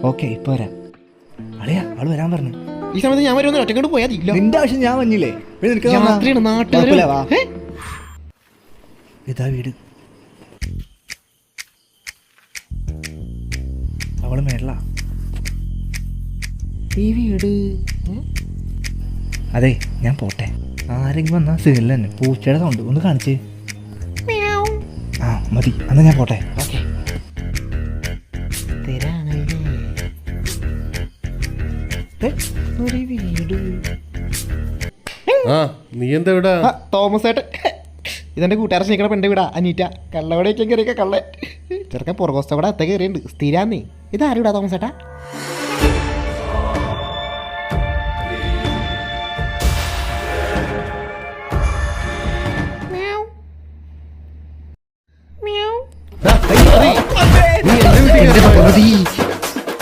Okay ഇപ്പൊ വരാം. അളിയാ അവള് വരാൻ പറഞ്ഞു. ഈ സമയത്ത് ഞാൻ വരുന്ന ഒറ്റക്കോട്ട് പോയാൽ നിന്റെ ആവശ്യം ഞാൻ വന്നില്ലേ? ഇതാ വീട്. അവള് മേള ഈ വീട്. അതെ ഞാൻ പോട്ടെ. ആരെങ്കിലും വന്നാ സിഗ്നൽ തന്നെ. പൂച്ചയുടെ സൗണ്ട് ഒന്ന് കാണിച്ചേ. ആ മതി, എന്നാ ഞാൻ പോട്ടെ. ഓക്കെ വീട്. നീ എന്താ ഇവിടെ? തോമസ് ഏട്ടൻ ഇതെന്റെ കൂട്ടുകാരെ സ്നേഹിക്കണ പെണ്ണ് വീടാ അനീറ്റ. കള്ളവടയൊക്കെ കയറിയൊക്കെ കള്ള ചെറുക്കൻ പുറകോസ്തവിടെ അത്ത കയറിയുണ്ട്. സ്ഥിരാന്നേ. ഇതാരൂടാ തോമസ് ഏട്ടാ? എന്റെ ഭഗവതി.